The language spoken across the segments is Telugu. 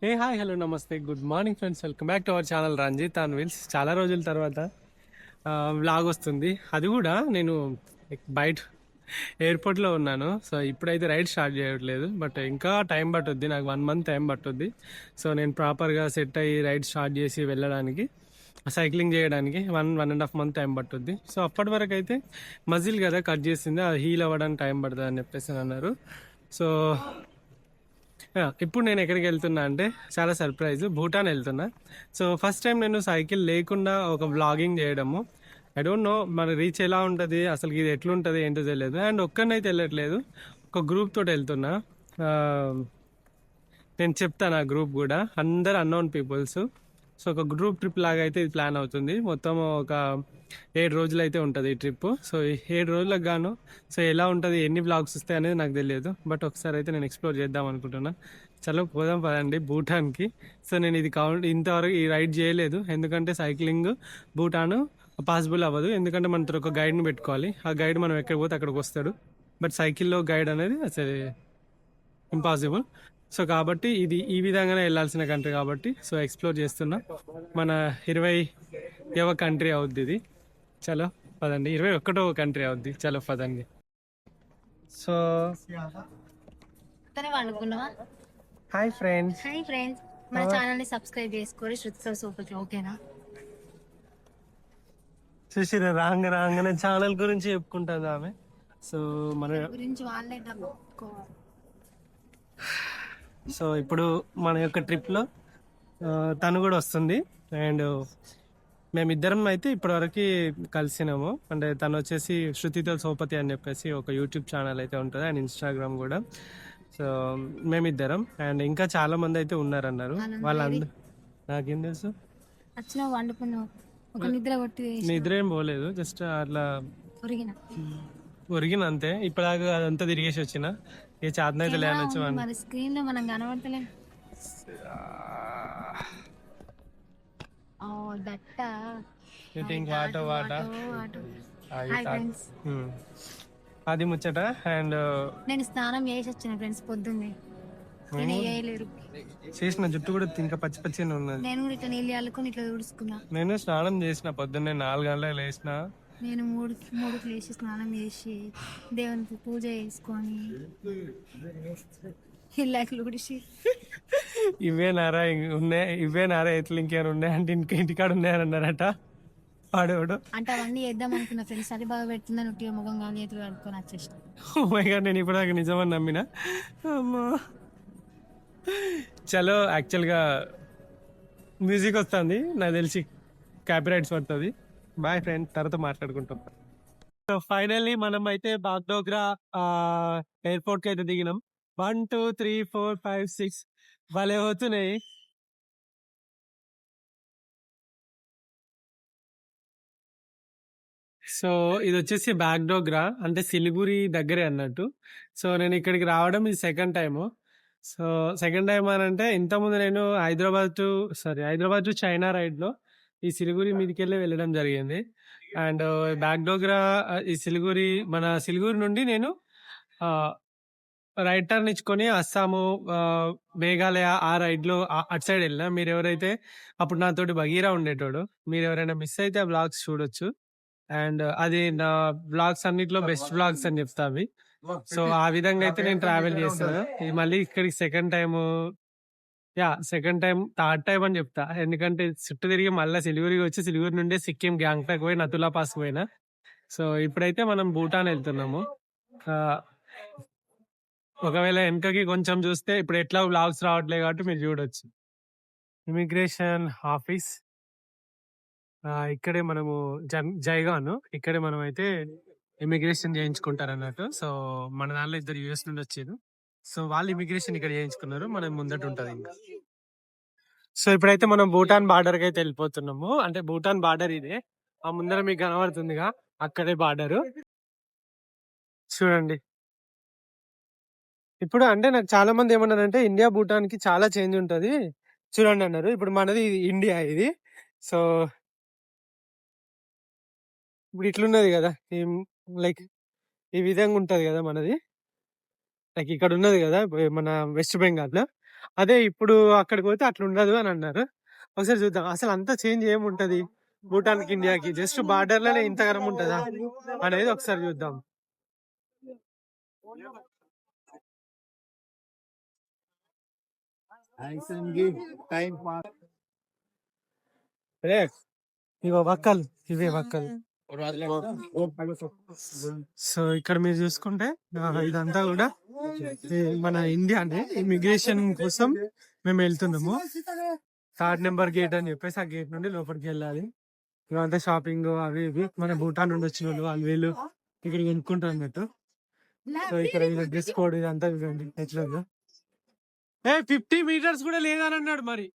ఏ హాయ్ హలో నమస్తే good morning friends, welcome back to our channel Ranjith on wheels. చాలా రోజుల తర్వాత వ్లాగ్ వస్తుంది. అది కూడా నేను బయట ఎయిర్పోర్ట్లో ఉన్నాను. సో ఇప్పుడైతే రైడ్ స్టార్ట్ చేయట్లేదు, బట్ ఇంకా టైం పట్టుద్ది, నాకు 1 మంత్ టైం పట్టుద్ది. సో నేను ప్రాపర్గా సెట్ అయ్యి రైడ్ స్టార్ట్ చేసి వెళ్ళడానికి, సైక్లింగ్ చేయడానికి 1.5 మంత్ టైం పట్టుద్ది. సో అప్పటి వరకు అయితే మజిల్ కదా కట్ చేసింది, అది హీల్ అవ్వడానికి టైం పడుతుంది అని చెప్పేసి అన్నారు. సో ఇప్పుడు నేను ఎక్కడికి వెళ్తున్నా అంటే చాలా సర్ప్రైజ్, భూటాన్ వెళ్తున్నా. సో ఫస్ట్ టైం నేను సైకిల్ లేకుండా ఒక వ్లాగింగ్ చేయడము. ఐ డోంట్ నో మన రీచ్ ఎలా ఉంటుంది, అసలు ఇది ఎట్లుంటుంది ఏంటో తెలియదు. అండ్ ఒక్కరినైతే వెళ్ళట్లేదు, ఒక గ్రూప్ తోటి వెళ్తున్నా. ఆ, నేను చెప్తాను ఆ గ్రూప్ కూడా, అందరు అన్నోన్ పీపుల్స్. సో ఒక గ్రూప్ ట్రిప్ లాగా అయితే ఇది ప్లాన్ అవుతుంది. మొత్తం ఒక 7 రోజులు అయితే ఉంటుంది ఈ ట్రిప్. సో ఈ 7 రోజులకు గాను సో ఎలా ఉంటుంది, ఎన్ని బ్లాగ్స్ వస్తాయి అనేది నాకు తెలియదు, బట్ ఒకసారి అయితే నేను ఎక్స్ప్లోర్ చేద్దాం అనుకుంటున్నా. చలో పోదాం పదండి భూటాన్కి. సో నేను ఇది ఇంతవరకు ఈ రైడ్ చేయలేదు, ఎందుకంటే సైక్లింగ్ భూటాన్ పాసిబుల్ అవ్వదు, ఎందుకంటే మనతో ఒక గైడ్ని పెట్టుకోవాలి. ఆ గైడ్ మనం ఎక్కడికి పోతే అక్కడికి వస్తాడు, బట్ సైకిల్లో గైడ్ అనేది అసలు ఇంపాసిబుల్. సో కాబట్టి ఇది ఈ విధంగానే వెళ్ళాల్సిన కంట్రీ కాబట్టి సో ఎక్స్ప్లోర్ చేస్తున్నా. మన 20వ కంట్రీ అవుద్ది ఇది. చలో పదండి, 21వ కంట్రీ అవుద్ది. చలో పదండి. So hi friends. Hi friends, మన ఛానల్ ని సబ్స్క్రైబ్ చేసుకోండి. శృతితో సూపర్, ఓకేనా? చూసిరా రాగానే ఛానల్ గురించి చెప్పుకుంటుంది ఆమె. సో మన గురించి వాళ్ళే సో ఇప్పుడు మన యొక్క ట్రిప్లో తను కూడా వస్తుంది. అండ్ మేమిద్దరం అయితే ఇప్పటివరకు కలిసినాము. అంటే తను వచ్చేసి శృతితో సోపతి అని చెప్పేసి ఒక యూట్యూబ్ ఛానల్ అయితే ఉంటుంది, అండ్ ఇన్స్టాగ్రామ్ కూడా. సో మేమిద్దరం, అండ్ ఇంకా చాలా మంది అయితే ఉన్నారన్నారు. వాళ్ళందరూ నాకేం తెలుసు, వచ్చిన వండుకున్నావు, ఒక నిద్ర కొట్టి నిద్ర ఏం పోలేదు, జస్ట్ అట్లా ఒరిగిన అంతే. ఇప్పటిదాకా అదంతా తిరిగేసి వచ్చిన, ఏ చాతన అయితే లేనొచ్చు. మరి స్క్రీన్ లో మనం కనబడతలేం. అది ముచ్చట. అండ్ నేను స్నానం చేసి వచ్చిన ఫ్రెండ్స్ పొద్దున్నే, చేసిన జుట్టు కూడా ఇంకా పచ్చి పచ్చిగా ఉన్నది. నేను కూడా ఇట్లా నీళ్ళు అల్లుకొని ఇట్లా తుడుచుకున్నా. నేను స్నానం చేసిన పొద్దున్నే 4 గంటలకు లేచిన. నేను మూడు లేచి స్నానం చేసి దేవునికి పూజ చేసుకొని ఇల్లాకి ఉడిసి ఇవేనారా ఎట్లు ఇంకేమైనా ఉన్నాయి అంటే ఇంటికాడ ఉన్నాయని అన్నారట వాడేవాడు. అంటే అవన్నీ చేద్దాం అనుకున్నా ఫ్రెండ్స్, అది బాగా పెడుతుందని ఉట్టిగా ముఖం కానీ ఎదురు కడుక్కొని వచ్చేసిన. నేను ఇప్పుడు నిజమని నమ్మిన. అమ్మా చలో, యాక్చువల్గా మ్యూజిక్ వస్తుంది, నాకు తెలిసి కాపీరైట్స్ పడుతుంది. బాయ్ ఫ్రెండ్, తర్వాత మాట్లాడుకుంటాం. సో ఫైనల్లీ మనం అయితే బాగ్డోగ్రా ఎయిర్పోర్ట్ కి అయితే దిగినాం. 1 2 3 4 5 6 భలే అవుతున్నాయి. సో ఇది వచ్చేసి బాగ్డోగ్రా, అంటే సిలిగురి దగ్గరే అన్నట్టు. సో నేను ఇక్కడికి రావడం ఇది second time. So second time అని అంటే ఇంతకుముందు నేను హైదరాబాద్ టు చైనా రైడ్లో ఈ సిలిగురి మీదకి వెళ్ళడం జరిగింది. అండ్ బాగ్డోగ్రా ఈ మన సిలిగురి నుండి నేను రైట్ టర్న్ ఇచ్చుకొని అస్సాము, మేఘాలయ ఆ రైడ్లో అటు సైడ్ వెళ్ళిన. మీరు ఎవరైతే అప్పుడు నాతోటి బగీరా ఉండేటోడు, మీరు ఎవరైనా మిస్ అయితే ఆ బ్లాగ్స్ చూడొచ్చు. అండ్ అది నా బ్లాగ్స్ అన్నిట్లో బెస్ట్ బ్లాగ్స్ అని చెప్తా అవి. సో ఆ విధంగా అయితే నేను ట్రావెల్ చేస్తాను. ఇది మళ్ళీ ఇక్కడికి సెకండ్ టైం థర్డ్ టైం అని చెప్తా, ఎందుకంటే చుట్టూ తిరిగి మళ్ళీ సిలిగురికి వచ్చి సిలిగురి నుండి సిక్కిం గ్యాంగ్టాక్ పోయి నతులా పాస్ పోయినా. సో ఇప్పుడైతే మనం భూటాన్ వెళ్తున్నాము. ఒకవేళ వెనకకి కొంచెం చూస్తే ఇప్పుడు ఎట్లా బ్లాగ్స్ రావట్లేదు కాబట్టి మీరు చూడొచ్చు. ఇమిగ్రేషన్ ఆఫీస్ ఇక్కడే మనము జైగాను, ఇక్కడే మనం అయితే ఇమిగ్రేషన్ చేయించుకుంటారు అన్నట్టు. సో మన దానిలో 2 US నుండి వచ్చారు. సో వాళ్ళు ఇమిగ్రేషన్ ఇక్కడ చేయించుకున్నారు, మనం ముందట ఉంటది ఇంకా. సో ఇప్పుడైతే మనం భూటాన్ బార్డర్ కి అయితే వెళ్ళిపోతున్నాము. అంటే భూటాన్ బార్డర్ ఇదే, ఆ ముందర మీకు కనబడుతుందిగా, అక్కడే బార్డరు. చూడండి. ఇప్పుడు అంటే నాకు చాలా మంది ఏమన్నారంటే ఇండియా భూటాన్ కి చాలా చేంజ్ ఉంటది చూడండి అన్నారు. ఇప్పుడు మనది ఇండియా ఇది. సో ఇప్పుడు ఇట్లున్నది కదా, లైక్ ఈ విధంగా ఉంటది కదా మనది. లైక్ ఇక్కడ ఉన్నది కదా మన వెస్ట్ బెంగాల్ లో. అదే ఇప్పుడు అక్కడికి పోతే అట్లా ఉండదు అని అన్నారు. ఒకసారి చూద్దాం అసలు అంతా చేంజ్ ఏముంటది భూటాన్కి ఇండియాకి, జస్ట్ బార్డర్ లోనే ఇంత గరం ఉంటదా అనేది ఒకసారి చూద్దాం. రే ఇగో వక్కలు, ఇవే వక్కలు. సో ఇక్కడ మీరు చూసుకుంటే ఇదంతా కూడా మన ఇండియానే. ఇమిగ్రేషన్ కోసం మేము వెళ్తున్నాము. 3rd నెంబర్ గేట్ అని చెప్పేసి ఆ గేట్ నుండి లోపలికి వెళ్ళాలి. ఇవంతా షాపింగ్ అవి ఇవి మన భూటాన్ నుండి వచ్చిన వాళ్ళు వీళ్ళు ఇక్కడ కొనుక్కుంటారు అన్నట్టు. సో ఇక్కడ డ్రెస్ కోడ్ ఇదంతా చూడండి ఎట్లా 50 మీటర్స్ కూడా లేదని అన్నాడు. మరి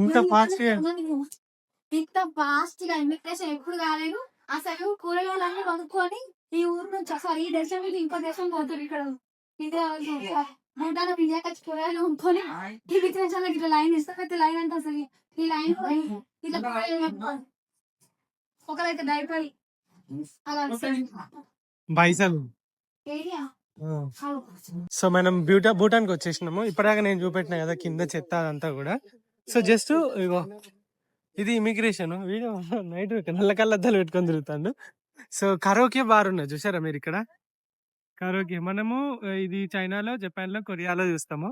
ఇంత ఫాస్ట్ ఇంత ఫాస్ట్ గా ఇమిగ్రేషన్ ఎప్పుడు కాలేదు. అసలు కూరగాయలన్నీ కొనుక్కొని ఈ ఊరు నుంచి అసలు ఈ దేశం మీద ఇంకో దేశం పోతారు. ఇక్కడ భూటాన్ ఇండియాకి వచ్చి కూరగాయలు కొనుక్కొని ఇమిగ్రేషన్ ఇట్లా లైన్ ఇస్తారు. లైన్ అంటే అసలు ఈ లైన్ ఇట్లా ఒకరైతే డైపర్ అలా బైసల్. ఏరియా సో మనం భూటాన్కి వచ్చేసినాము. ఇప్పటిదాకా నేను చూపెట్టిన కదా కింద చెత్త అదంతా కూడా. సో జస్ట్ ఇగో ఇది ఇమిగ్రేషన్. వీడియో నైట్ నల్ల కళ్ళద్దాలు పెట్టుకొని తిరుగుతాడు. సో కరోకే బార్ ఉన్నది చూసారా మీరు ఇక్కడ. కరోకే మనము ఇది చైనాలో, జపాన్ లో, కొరియాలో చూస్తాము.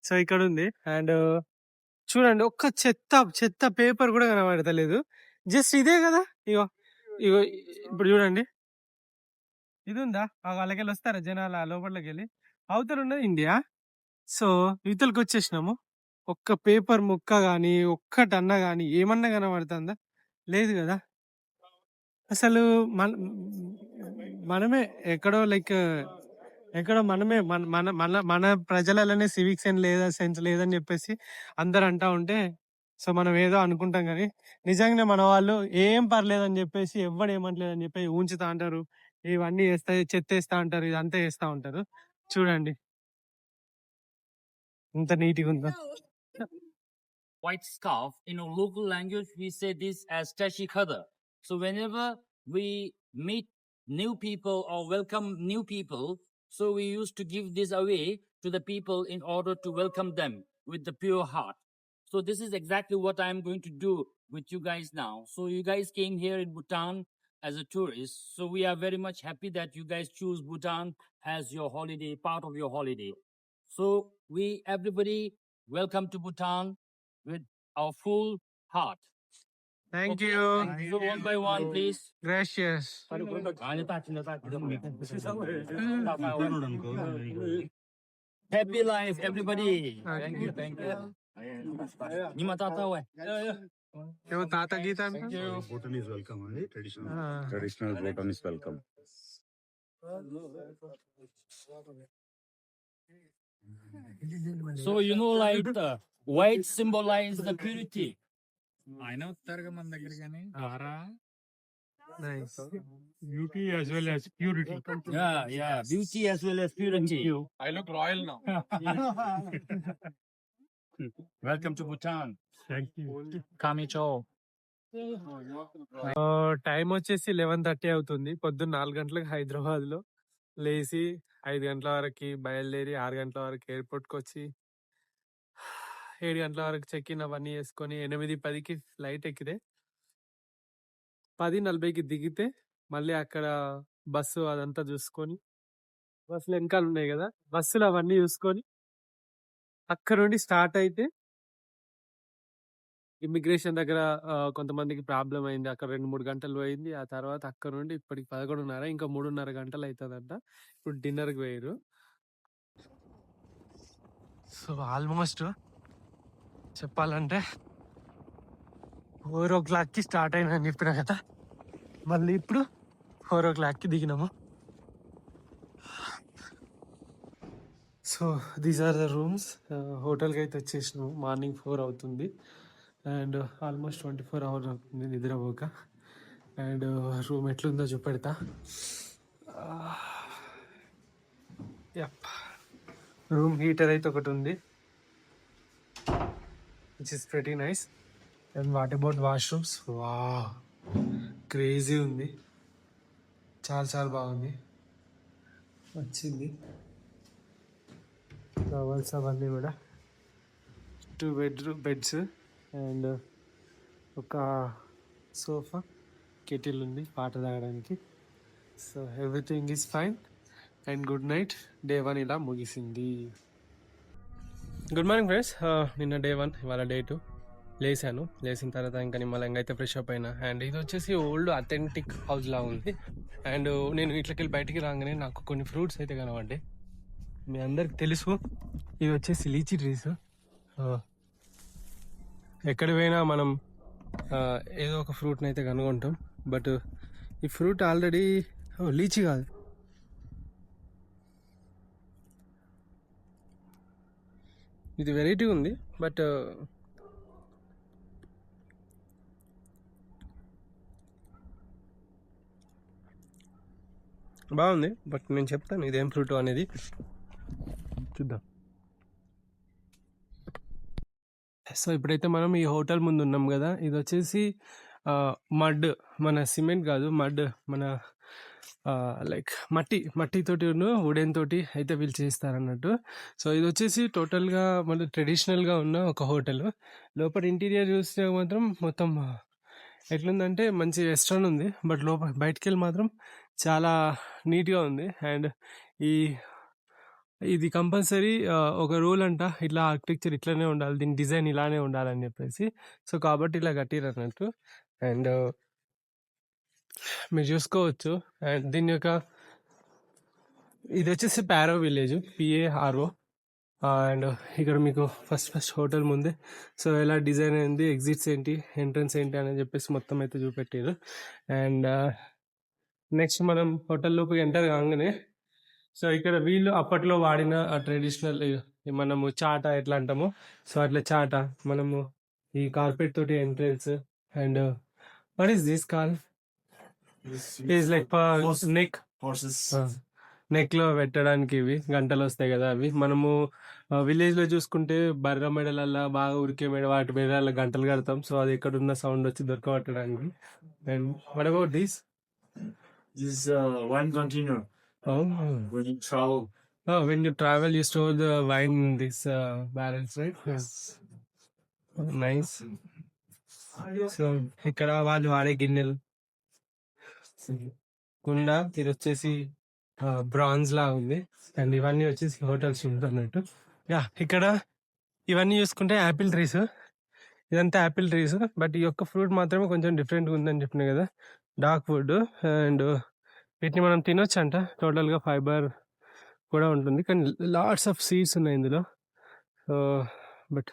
సో ఇక్కడ ఉంది. అండ్ చూడండి ఒక్క చెత్త పేపర్ కూడా కనబడతలేదు. జస్ట్ ఇదే కదా. ఇగో ఇగో ఇప్పుడు చూడండి ఇది ఉందా. వాళ్ళకెళ్ళి వస్తారా జనాలు ఆ లోపలికి వెళ్ళి. అవతల ఉన్నది ఇండియా. సో ఇవతలకి వచ్చేసినాము. ఒక్క పేపర్ ముక్క గాని ఒక్కటన్నా గాని ఏమన్నా కనబడుతుందా? లేదు కదా. అసలు మనమే ఎక్కడో లైక్ ఎక్కడో మనమే మన మన మన మన ప్రజలలోనే సివిక్ సెన్స్ లేదని చెప్పేసి అందరు అంటా ఉంటే సో మనం ఏదో అనుకుంటాం కానీ నిజంగానే మన వాళ్ళు ఏం పర్లేదని చెప్పేసి ఎవడు ఏమంటలేదని చెప్పి ఉంచుతా అంటారు. ఇవన్నీ చెత్త వేస్తా అంటారు. ఇదంతా వేస్తా ఉంటారు. చూడండి ఎంత నీట్గా ఉందో. white scarf. In our local language, we say this as tashi khada. So whenever we meet new people or welcome new people, so we used to give this away to the people in order to welcome them with the pure heart. So this is exactly what I am going to do with you guys now. So you guys came here in Bhutan as a tourist. So we are very much happy that you guys choose Bhutan as your holiday, part of your holiday. So we everybody welcome to Bhutan with our full heart. Thank you. So one by one, please. గ్రాషియస్. Happy life, everybody. Thank you, thank you. Ni mata tao hai. ఏమో తాత గీత అంటే Bhutan is welcome, right? Traditional Bhutan is welcome. So you know, like the white symbolize the purity. ఆయన వస్తారు మన దగ్గర కానీ nice. Beauty as well as purity. Yeah, beauty as well as purity. I look royal now. Welcome to Bhutan. Thank you. Kamicho. Time వచ్చేసి 11:30 అవుతుంది. పొద్దున్న 4 గంటలకు హైదరాబాద్ లో లేచి 5 గంటల వరకు బయలుదేరి 6 గంటల వరకు ఎయిర్పోర్ట్ కి వచ్చి 7 గంటల వరకు చెక్ ఇన్ అవన్నీ చేసుకొని 8:10కి ఫ్లైట్ ఎక్కితే 10:40కి దిగితే మళ్ళీ అక్కడ బస్సు అదంతా చూసుకొని బస్సులు వెనకాల ఉన్నాయి కదా బస్సులు అవన్నీ చూసుకొని అక్కడ నుండి స్టార్ట్ అయితే ఇమిగ్రేషన్ దగ్గర కొంతమందికి ప్రాబ్లం అయింది. అక్కడ 2-3 గంటలు పోయింది. ఆ తర్వాత అక్కడ నుండి ఇప్పటికి 11:30 ఇంకా 3:30 గంటలు అవుతుందంట. ఇప్పుడు డిన్నర్కి పోయారు. సో ఆల్మోస్ట్ చెప్పాలంటే 4:00కి స్టార్ట్ అయినా అని చెప్పిన కదా. మళ్ళీ ఇప్పుడు 4:00కి దిగినాము. So these are the rooms. హోటల్కి అయితే వచ్చేసినాము. మార్నింగ్ 4 అవుతుంది అండ్ ఆల్మోస్ట్ 24 hours అవుతుంది నిద్రపోక. అండ్ రూమ్ ఎట్లుందో చూపెడతా. రూమ్ హీటర్ అయితే ఒకటి ఉంది which is pretty nice. And what about washrooms? వా క్రేజీ ఉంది. చాలా చాలా బాగుంది. వచ్చింది టవల్స్ అవన్నీ కూడా 2 బెడ్స్ అండ్ ఒక సోఫా, కెటిల్ ఉంది పాట తాగడానికి. So everything is fine and good night. Day 1 ఇలా ముగిసింది. Good morning friends. నిన్న డే 1, ఇవాళ డే 2. లేచిన తర్వాత ఇంకా నిమ్మలంగా అయితే ఫ్రెష్ అప్ అయినా. అండ్ ఇది వచ్చేసి ఓల్డ్ అథెంటిక్ హౌస్ లా ఉంది. అండ్ నేను ఇట్లకెళ్ళి బయటికి రాగానే నాకు కొన్ని ఫ్రూట్స్ అయితే కనబడ్డాయి. మీ అందరికి తెలుసు ఇది వచ్చేసి లీచీ ట్రీస్. ఎక్కడ పోయినా మనం ఏదో ఒక ఫ్రూట్ని అయితే కనుగొంటాం. బట్ ఈ ఫ్రూట్ ఆల్రెడీ లీచీ కాదు, ఇది వెరైటీ ఉంది. బట్ బాగుంది. బట్ నేను చెప్తాను ఇదేం ఫ్రూట్ అనేది, చూద్దాం. సో ఇప్పుడైతే మనం ఈ హోటల్ ముందు ఉన్నాం కదా. ఇది వచ్చేసి మడ్, మన సిమెంట్ కాదు, మడ్, మన లైక్ మట్టితోటి వుడెన్ తోటి అయితే వీళ్ళు చేస్తారన్నట్టు. సో ఇది వచ్చేసి టోటల్గా మన ట్రెడిషనల్గా ఉన్న ఒక హోటల్. లోపల ఇంటీరియర్ చూస్తే మాత్రం మొత్తం ఎట్లుందంటే మంచి వెస్ట్రన్ ఉంది. బట్ బయటికి వెళ్ళి మాత్రం చాలా నీట్గా ఉంది. అండ్ ఇది కంపల్సరీ ఒక రూల్ అంట, ఇట్లా ఆర్కిటెక్చర్ ఇట్లానే ఉండాలి, దీని డిజైన్ ఇలానే ఉండాలని చెప్పేసి. సో కాబట్టి ఇలా కట్టిరు అన్నట్టు. అండ్ మీరు చూసుకోవచ్చు. అండ్ దీని యొక్క ఇది వచ్చేసి పారో విలేజ్, PARO. అండ్ ఇక్కడ మీకు ఫస్ట్ హోటల్ ముందే సో ఎలా డిజైన్ అయింది, ఎగ్జిట్స్ ఏంటి, ఎంట్రన్స్ ఏంటి అని చెప్పేసి మొత్తం అయితే చూపెట్టారు. అండ్ నెక్స్ట్ మనం హోటల్ లోపలికి ఎంటర్ కాగానే సో ఇక్కడ వీళ్ళు అప్పట్లో వాడిన ట్రెడిషనల్ మనము చాట ఎట్లా అంటామో సో అట్లా చాట మనము ఈ కార్పెట్ తోటి entrance. And what is this call? Is like neck, neck లో పెట్టడానికి ఇవి గంటలు వస్తాయి కదా. అవి మనము విలేజ్ లో చూసుకుంటే బర్ర మెడలల్లా బాగా ఉరికే మెడ, వాటి మెడల గంటలు కడతాం. సో అది ఎక్కడున్న సౌండ్ వచ్చి దొరకబట్టడానికి. And what about this? This is wine container. Oh, When you travel. when you travel, you store the wine in these barrels, right? Yes. Oh, nice. So ఇక్కడ వాళ్ళు వాడే గిన్నెలు, కుండ, ఇది వచ్చేసి బ్రాంజ్ లా ఉంది. అండ్ ఇవన్నీ వచ్చేసి హోటల్స్ ఉంటున్నట్టు. యా, ఇక్కడ ఇవన్నీ చూసుకుంటే యాపిల్ ట్రీస్, ఇదంతా యాపిల్ ట్రీస్. బట్ ఈ యొక్క ఫ్రూట్ మాత్రమే కొంచెం డిఫరెంట్గా ఉందని చెప్పిన కదా, డార్క్ వుడ్. అండ్ వీటిని మనం తినొచ్చు అంట. టోటల్గా ఫైబర్ కూడా ఉంటుంది, కానీ లాట్స్ ఆఫ్ సీడ్స్ ఉన్నాయి ఇందులో. సో బట్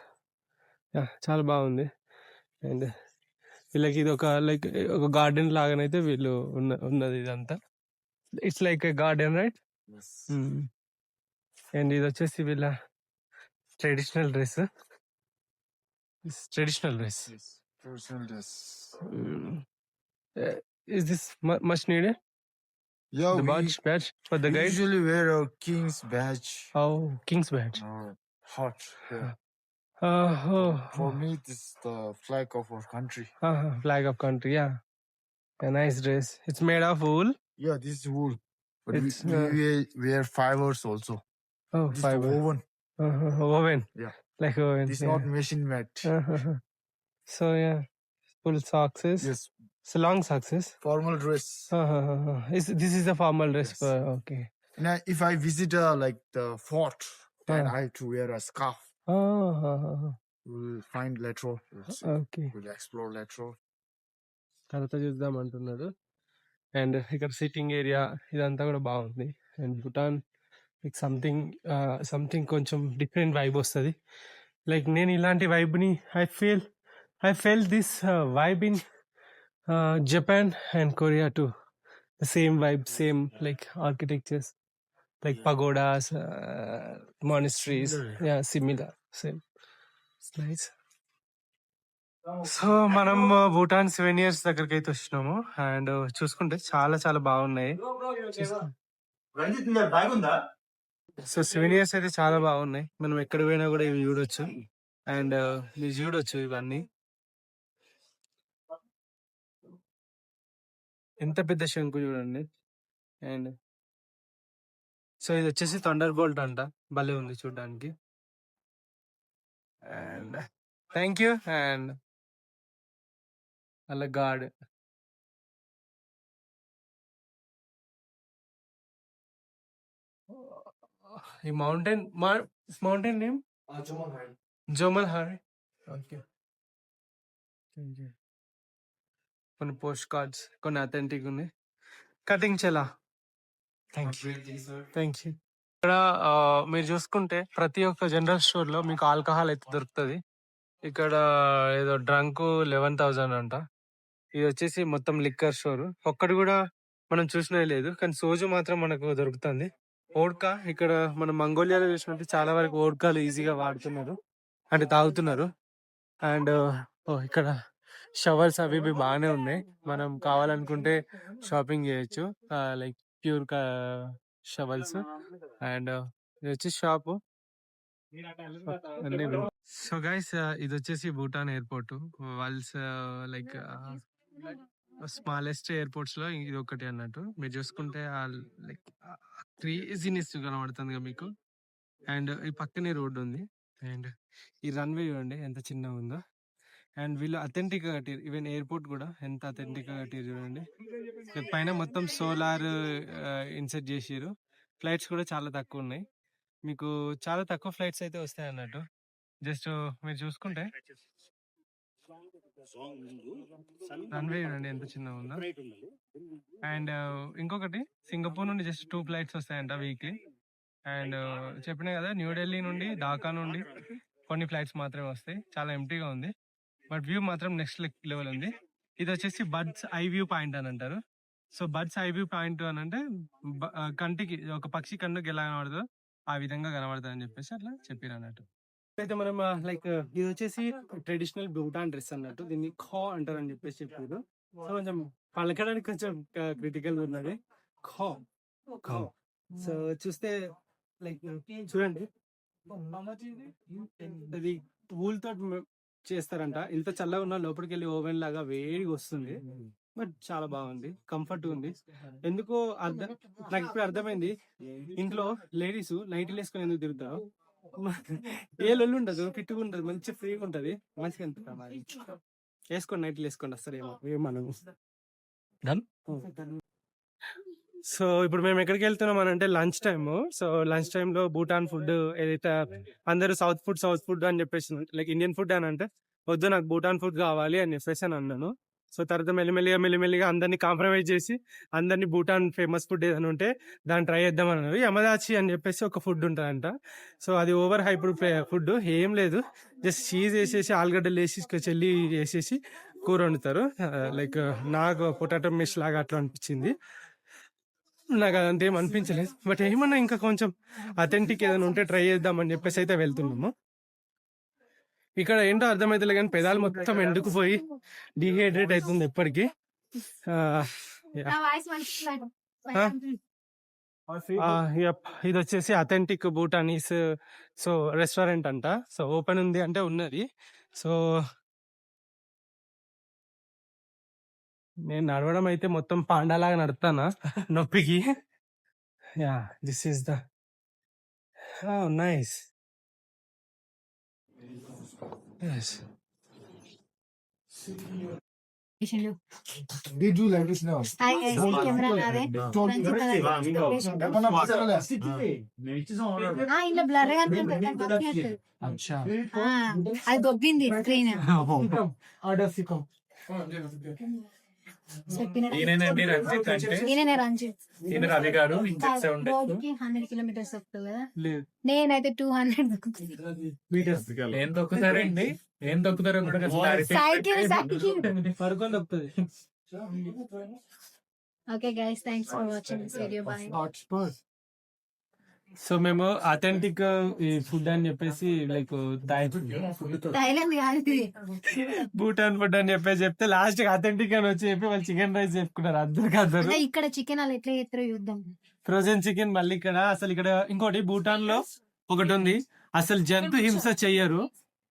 చాలా బాగుంది. అండ్ వీళ్ళకి ఇది ఒక లైక్ ఒక గార్డెన్ లాగానైతే వీళ్ళు ఉన్నది ఇదంతా. It's like A garden, right? Yes. And ఇది వచ్చేసి వీళ్ళ traditional dress. Traditional dress. Yes. Personal dress. Is this much needed? Yeah, The badge for the we guide? usually wear a king's badge. Oh, King's badge. Hot. Yeah. For me, this is the flag of our country. Flag of country, yeah. A nice dress. It's made of wool. Yeah, this is wool. But It's, we wear fibers also. Oh, This is fiber. the woven. Woven. Yeah. Like woven. This is yeah. not machine made. So yeah, full socks. Yes. So long socks. Formal dress. This is the formal dress Yes. for okay. And if I visit like the fort, then I have to wear a scarf. We'll find later. Okay. We'll explore later. తర్వాత చూద్దాం అంటున్నాడు. అండ్ ఇక్కడ సిట్టింగ్ ఏరియా ఇదంతా కూడా బాగుంది. అండ్ భూటాన్ లైక్ సంథింగ్ కొంచెం డిఫరెంట్ వైబ్ వస్తుంది. లైక్ నేను ఇలాంటి వైబ్ని I felt this vibe in Japan and Korea too. The same vibe, same like architectures, like pagodas, monasteries. Yeah, similar, same. It's nice. So మనం భూటాన్ 7 years దగ్గరికి అయితే వచ్చినాము. అండ్ చూసుకుంటే చాలా చాలా బాగున్నాయి. సో 7 years అయితే చాలా బాగున్నాయి. మనం ఎక్కడ పోయినా కూడా ఇవి చూడొచ్చు. అండ్ మీరు చూడొచ్చు ఇవన్నీ. ఎంత పెద్ద శంకు చూడండి. అండ్ సో ఇది వచ్చేసి థండర్ బోల్ట్ అంట, భలే ఉంది చూడడానికి. And thank you. అండ్ అలా గాడ్ ఈ mountain name Jomolhari. Okay, కొన్ని పోస్ట్ కార్డ్స్, కొన్ని అథెంటిక్ ఉన్నాయి. కటింగ్ చెలా. Thank you. ఇక్కడ మీరు చూసుకుంటే ప్రతి ఒక్క జనరల్ స్టోర్ లో మీకు ఆల్కహాల్ అయితే దొరుకుతుంది. ఇక్కడ ఏదో డ్రంక్ 11,000 అంట. ఇది వచ్చేసి మొత్తం లిక్కర్ స్టోర్. ఒక్కటి కూడా మనం చూసినది లేదు, కానీ సోజు మాత్రం మనకు దొరుకుతుంది. ఓడ్కా, ఇక్కడ మనం మంగోలియాలో చూసినట్టు చాలా వరకు ఓడ్కాలు ఈజీగా వాడుతున్నారు, అంటే తాగుతున్నారు. అండ్ ఇక్కడ షవర్స్ అవి ఇవి బాగానే ఉన్నాయి. మనం కావాలనుకుంటే షాపింగ్ చేయొచ్చు, లైక్ ప్యూర్ షవల్స్. అండ్ ఇది వచ్చి షాప్. సో గైస్, ఇది వచ్చేసి Bhutan airport. World's like smallest airports లో ఇది ఒకటి అన్నట్టు. మీరు చూసుకుంటే లైక్ క్రేజీనెస్ కనబడుతుంది కదా మీకు. అండ్ ఈ పక్కనే రోడ్డు ఉంది. అండ్ ఈ రన్వే చూడండి ఎంత చిన్నగా ఉందో. అండ్ వీళ్ళు అథెంటిక్ గా కట్టారు. ఈవెన్ ఎయిర్పోర్ట్ కూడా ఎంత అథెంటిక్ గా కట్టారు చూడండి. పైన మొత్తం సోలార్ ఇన్సెట్ చేసారు. ఫ్లైట్స్ కూడా చాలా తక్కువ ఉన్నాయి. మీకు చాలా తక్కువ ఫ్లైట్స్ అయితే వస్తాయి అన్నట్టు. జస్ట్ మీరు చూసుకుంటే రన్వే చూడండి ఎంత చిన్నగా ఉందో. అండ్ ఇంకొకటి, సింగపూర్ నుండి జస్ట్ 2 ఫ్లైట్స్ వస్తాయంట వీక్లీ. అండ్ చెప్పినా కదా, న్యూఢిల్లీ నుండి, ఢాకా నుండి కొన్ని ఫ్లైట్స్ మాత్రమే వస్తాయి. చాలా ఎంటీగా ఉంది, బట్ వ్యూ మాత్రం నెక్స్ట్ లెవెల్ ఉంది. ఇది వచ్చేసి బర్డ్స్ ఐ వ్యూ పాయింట్ అని అంటారు. So bird's eye view point అని అంటే కంటికి ఒక పక్షి కన్నుకి ఎలా కనబడదో ఆ విధంగా కనబడుతుంది అని చెప్పేసి అట్లా చెప్పారు అన్నట్టు. అయితే మనం లైక్ ఇది వచ్చేసి ట్రెడిషనల్ భూటాన్ డ్రెస్ అన్నట్టు. దీన్ని ఖో అంటారు అని చెప్పేసి చెప్పారు. సో కొంచెం పలకడానికి కొంచెం క్రిటికల్ ఉన్నది. ఖో ఖో. సో చూస్తే లైక్ చూడండి, అది ఊల్ తోటి చేస్తారంట. ఇంత చల్లగా ఉన్న లోపలికి వెళ్ళి ఓవెన్ లాగా వేడిగా వస్తుంది, బట్ చాలా బాగుంది, కంఫర్ట్ ఉంది. ఎందుకో నాకు ఇప్పుడు అర్థమైంది, ఇంట్లో లేడీస్ నైట్లు వేసుకొని ఎందుకు తిరుగుతారు. ఏ లొల్లు ఉండదు, ఫిట్గా ఉండదు, మంచిగా ఫ్రీగా ఉంటది, మంచిగా అనిపిస్తుంది. వేసుకోండి, నైట్లు వేసుకోండి, వస్తారేమో ఏమనము. సో ఇప్పుడు మేము ఎక్కడికి వెళ్తున్నాం అని అంటే lunch time. So lunch time లో భూటాన్ ఫుడ్ ఏదైతే అందరూ సౌత్ ఫుడ్ అని చెప్పేసి, లైక్ ఇండియన్ ఫుడ్ అని అంటే వద్దు నాకు భూటాన్ ఫుడ్ కావాలి అని చెప్పేసి అని అన్నాను. సో తర్వాత మెల్లిమెల్లిగా అందరినీ కాంప్రమైజ్ చేసి అందరినీ భూటాన్ ఫేమస్ ఫుడ్ ఏదైనా ఉంటే దాన్ని ట్రై చేద్దాం అన్నారు. యమదాచి అని చెప్పేసి ఒక ఫుడ్ ఉంటుందంట. సో అది ఓవర్ హైప్డ్ ఫుడ్, ఏం లేదు, జస్ట్ చీజ్ వేసేసి ఆలుగడ్డలు వేసి చెల్లి వేసేసి కూర వండుతారు. లైక్ నాకు పొటాటో మిష్ లాగా అట్లా అనిపించింది. నాకు అదంతా ఏం అనిపించలేదు, బట్ ఏమన్నా ఇంకా కొంచెం అథెంటిక్ ఏదైనా ఉంటే ట్రై చేద్దామని చెప్పేసి అయితే వెళ్తున్నాము. ఇక్కడ ఏంటో అర్థమైతలే కానీ పెదాలు మొత్తం ఎండుకుపోయి డిహైడ్రేట్ అవుతుంది ఎప్పటికీ. ఇది వచ్చేసి అథెంటిక్ భూటానీస్ సో రెస్టారెంట్ అంట. సో ఓపెన్ ఉంది అంటే ఉన్నది. సో నేను నడవడం అయితే మొత్తం పాండాలాగా నడుస్తానా నొప్పికి. Yeah, this is the nice. Yes. Did you like this now? ఇలా బ్లర్ గా అది దొబ్బింది స్క్రీన్. రోజుకి 100 కిలోమీటర్స్ వస్తుంది కదా, నేనైతే 200 okay guys, thanks for watching this video. By. So మేము అథెంటిక్ ఈ ఫుడ్ అని చెప్పేసి లైక్ థాయిలాండ్ కాదు ఇది, భూటాన్ ఫుడ్ అని చెప్పేసి చెప్తే లాస్ట్ అథెంటిక్ అని వచ్చి చెప్పి వాళ్ళు చికెన్ రైస్ చెప్పుకున్నారు. అద్దరు ఇక్కడ చికెన్ వాళ్ళు ఎట్లా చేస్తారో చూద్దాం. Frozen chicken. మళ్ళీ ఇక్కడ అసలు ఇక్కడ ఇంకోటి భూటాన్ లో ఒకటి ఉంది, అసలు జంతు హింస చెయ్యరు,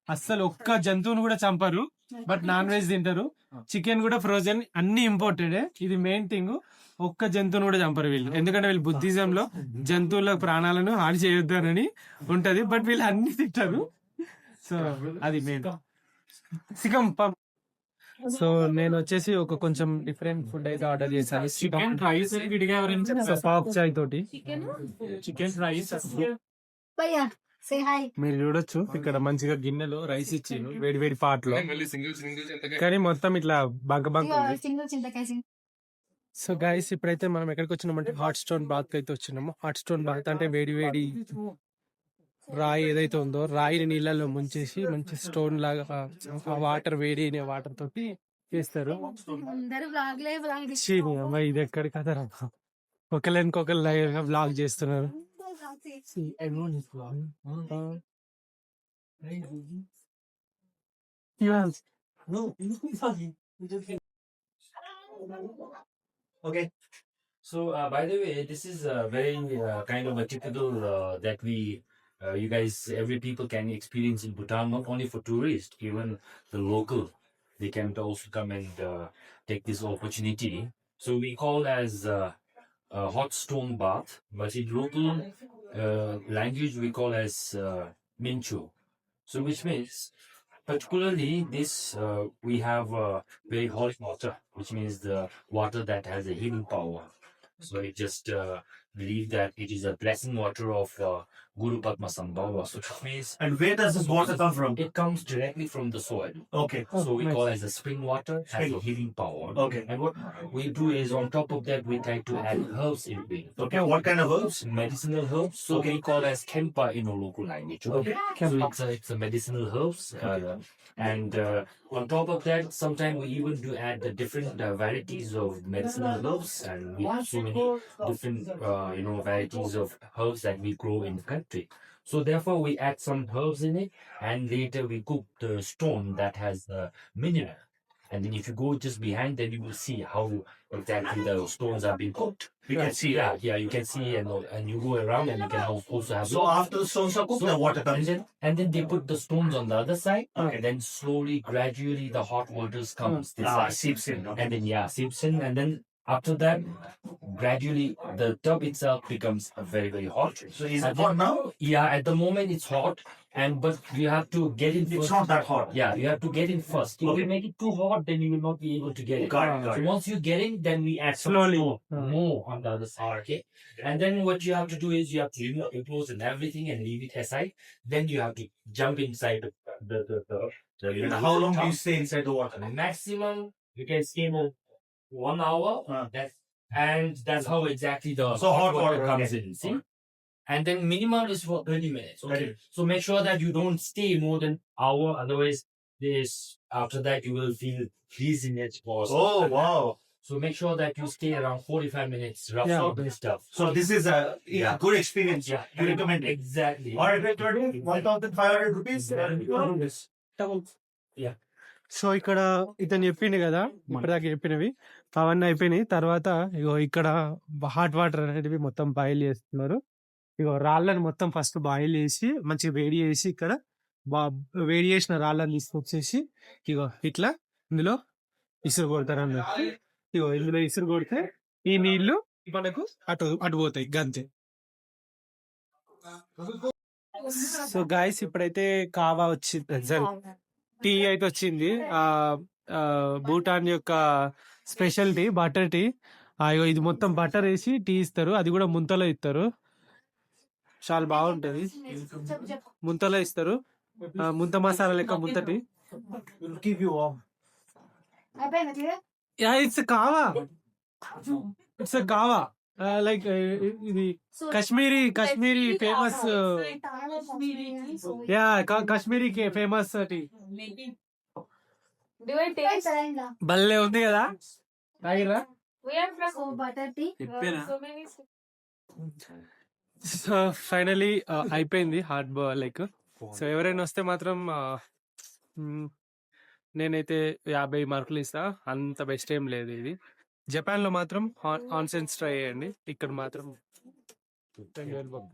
అస్సలు ఒక్క జంతువును కూడా చంపరు. బట్ నాన్ వెజ్ తింటారు. చికెన్ కూడా ఫ్రోజన్, అన్ని ఇంపోర్టెడ్. ఇది మెయిన్ థింగ్. ఒక్క జంతువును కూడా చంపరు వీళ్ళు, ఎందుకంటే వీళ్ళు బుద్ధిజం లో జంతువుల ప్రాణాలను హాని చేయొద్దని ఉంటది. బట్ వీళ్ళు అన్ని తింటారు. సో అది మెయిన్ చికం. సో నేను వచ్చేసి ఒక కొంచెం డిఫరెంట్ ఫుడ్ అయితే ఆర్డర్ చేశాను. చికెన్ రైస్ పాప్ చాయ్ తోటి చికెన్ రైస్. భయ్యా సే హాయ్. మీరు చూడొచ్చు ఇక్కడ మంచిగా గిన్నెలో రైస్ ఇచ్చిండు వేడి వేడి పాటలో, కానీ మొత్తం ఇట్లా బంక బంక ఉంది. సింగిల్ చింతకాయ. సో గైస్ ఇప్పుడైతే మనం ఎక్కడికి వచ్చినామంటే హాట్ స్టోన్ బాత్ అయితే వచ్చినాము. హాట్ స్టోన్ బాత్ అంటే వేడి వేడి రాయి ఏదైతే ఉందో రాయిని నీళ్ళల్లో ముంచేసి మంచి స్టోన్ లాగా ఆ వాటర్ వేడి అయిన వాటర్ తోటి చేస్తారు. అందరూ బ్లాగ్లే బ్లాగ్ చీని అమ్మ ఇది ఎక్కడి కథ రా, ఒకరికొకరు లైవ్ బ్లాగ్ చేస్తున్నారు. Okay. So, by the way, this is very kind of a typical that you guys, every people can experience in Bhutan, not only for tourists, even the local, they can also come and take this opportunity. So we call as a hot stone bath, but in local language we call as mincho. So which means, particularly this, we have very hot water, which means the water that has a healing power. So I just believe that it is a blessing water of Guru Padma Sambhava. So which means And where does this water come from? it comes directly from the soil. Okay. So we nice. call it as a spring water, has a Spring. healing power. Okay. And what we do is on top of that we try to add herbs in it. Okay. What kind of herbs? Medicinal herbs. So Okay. we call as Kempa in our local language. Okay. So it's a medicinal herbs. And on top of that, sometimes we even do add the different varieties of medicinal herbs, and we have so many different varieties of herbs that we grow in the country. So therefore, we add some herbs in it, and later we cook the stone that has the mineral. And then if you go just behind, then you will see how exactly the stones are being cooked. We can see. Yeah, you can see, and you go around, and you can also have. So after the stones are cooked, the water comes in. And then they put the stones on the other side, Okay. and then slowly, gradually, the hot waters comes this side. Seeps in. Okay. And then seeps in, and then after that, gradually the tub itself becomes very very hot. So is And it hot then- now? Yeah, at the moment it's hot, but you have to get in It's first. not that hot. Yeah, you have to get in first. If Okay. you make it too hot, then you will not be able to get it. Got it. Got So it. once you get in, then we add some Slowly. more on the other side. Okay, and then what you have to do is you have to remove your clothes and everything and leave it aside. Then you have to jump inside the And how long do you stay inside the water? maximum you can stay for 1 hour. That's how exactly the So hot water comes okay. in. See, and then minimum is for 30 minutes. Okay, 30. so make sure that you don't stay more than hour. Otherwise, after that you will feel dizziness or Oh something like that. wow! So make sure that you stay around 45 minutes. Rough Yeah. out and stuff. So this is a good experience. Yeah, You recommend it. exactly. All right, wait, 1,500 rupees. So ఇక్కడ ఇతను చెప్పిండు కదా, ఇప్పటిదాకా చెప్పినవి అవన్నీ అయిపోయినాయి. తర్వాత ఇగో ఇక్కడ హాట్ వాటర్ అనేటివి మొత్తం బాయిల్ చేస్తున్నారు. ఇగో రాళ్ళని మొత్తం ఫస్ట్ బాయిల్ చేసి మంచిగా వేడి చేసి ఇక్కడ వేడి చేసిన రాళ్ళని తీసుకొచ్చేసి ఇగో ఇట్లా ఇందులో ఇసురు కొడతారు అన్నట్టు. ఇగో ఇందులో ఇసురు కొడితే ఈ నీళ్లు మనకు అటు పోతాయి గంతే. సో గాయస్ ఇప్పుడైతే కావా వచ్చింది, టీ అయితే వచ్చింది. భూటాన్ యొక్క స్పెషల్ టీ బటర్ టీ. ఇది మొత్తం బటర్ వేసి టీ ఇస్తారు, అది కూడా ముంతలో ఇస్తారు. చాలా బాగుంటది, ముంతలో ఇస్తారు. ముంత మసాలా లెక్క ముంత tea. It's kahwa, it's kahwa like ఇది Kashmiri famous. Yeah Kashmiri famous tea. భలే ఉంది కదా, తాగిరా? Butter tea. సో ఫైనలీ అయిపోయింది హాట్ లైక్. సో ఎవరైనా వస్తే మాత్రం నేనైతే 50 మార్కులు ఇస్తా. అంత బెస్ట్ ఏం లేదు ఇది. జపాన్ లో మాత్రం ఆన్సెన్స్ ట్రై చేయండి, ఇక్కడ మాత్రం 2000 పంపు.